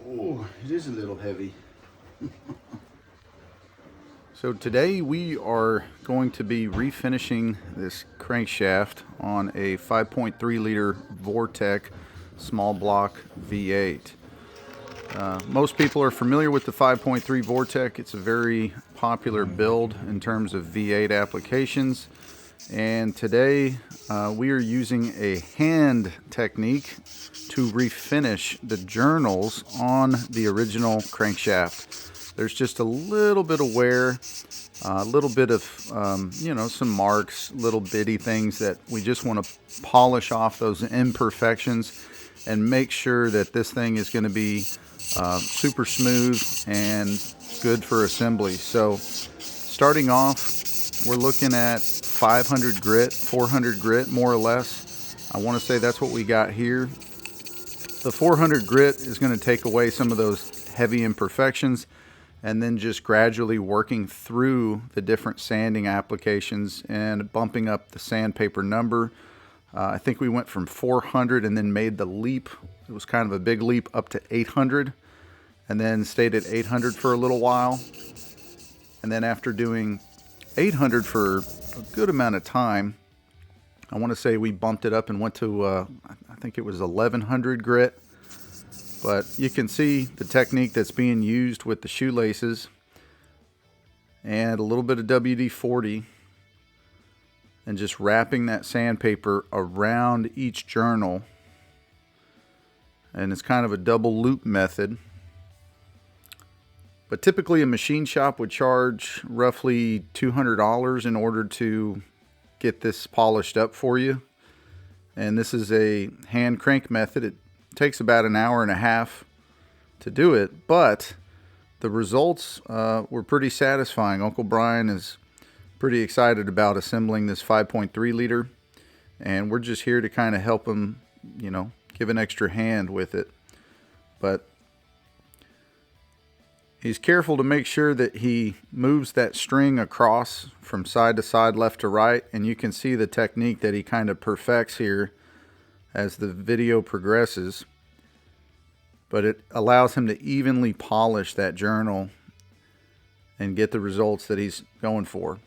Oh, it is a little heavy. So today we are going to be refinishing this crankshaft on a 5.3 liter Vortec small block V8. Most people are familiar with the 5.3 Vortec. It's a very popular build in terms of V8 applications. And today we are using a hand technique to refinish the journals on the original crankshaft. There's just a little bit of wear, a little bit of, some marks, little bitty things that we just want to polish off those imperfections and make sure that this thing is going to be super smooth and good for assembly. So starting off, we're looking at 500 grit, 400 grit, more or less. I want to say that's what we got here. The 400 grit is going to take away some of those heavy imperfections, and then just gradually working through the different sanding applications and bumping up the sandpaper number. I think we went from 400 and then made the leap. It was kind of a big leap up to 800, and then stayed at 800 for a little while. And then after doing 800 for a good amount of time, I want to say we bumped it up and went to, I think it was 1100 grit. But you can see the technique that's being used with the shoelaces and a little bit of WD-40 and just wrapping that sandpaper around each journal. And it's kind of a double loop method. But typically a machine shop would charge roughly $200 in order to get this polished up for you. And this is a hand crank method. It takes about an hour and a half to do it, but the results were pretty satisfying. Uncle Brian is pretty excited about assembling this 5.3 liter, and we're just here to kind of help him, give an extra hand with it. But he's careful to make sure that he moves that string across from side to side, left to right, and you can see the technique that he kind of perfects here as the video progresses. But it allows him to evenly polish that journal and get the results that he's going for.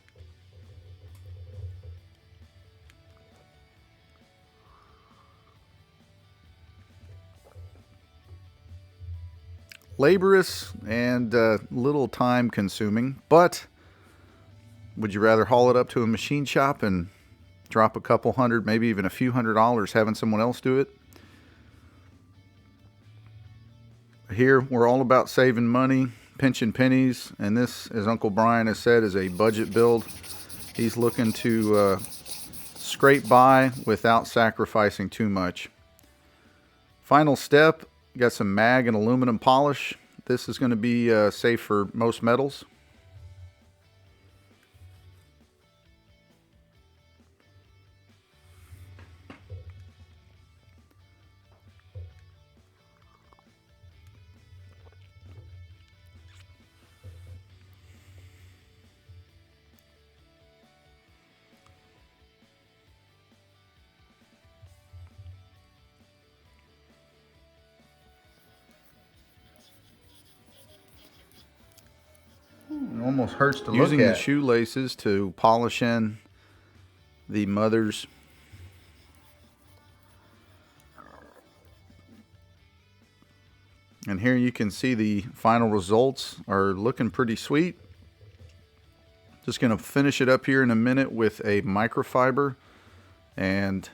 Laborious and a little time consuming, but would you rather haul it up to a machine shop and drop a couple hundred, maybe even a few $100s having someone else do it? Here we're all about saving money, pinching pennies, and this, as Uncle Brian has said, is a budget build. He's looking to scrape by without sacrificing too much. Final step, got some mag and aluminum polish. This is going to be safe for most metals. It almost hurts to look at. Using the shoelaces to polish in the mothers. And here you can see the final results are looking pretty sweet. Just going to finish it up here in a minute with a microfiber, and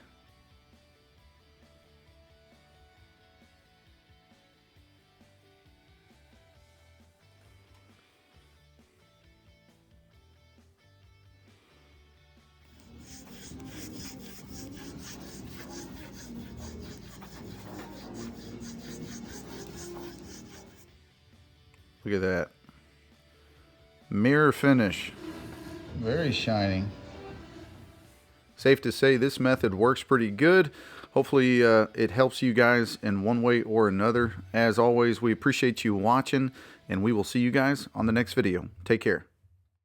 look at that. Mirror finish. Very shining. Safe to say this method works pretty good. Hopefully it helps you guys in one way or another. As always, we appreciate you watching, and we will see you guys on the next video. Take care.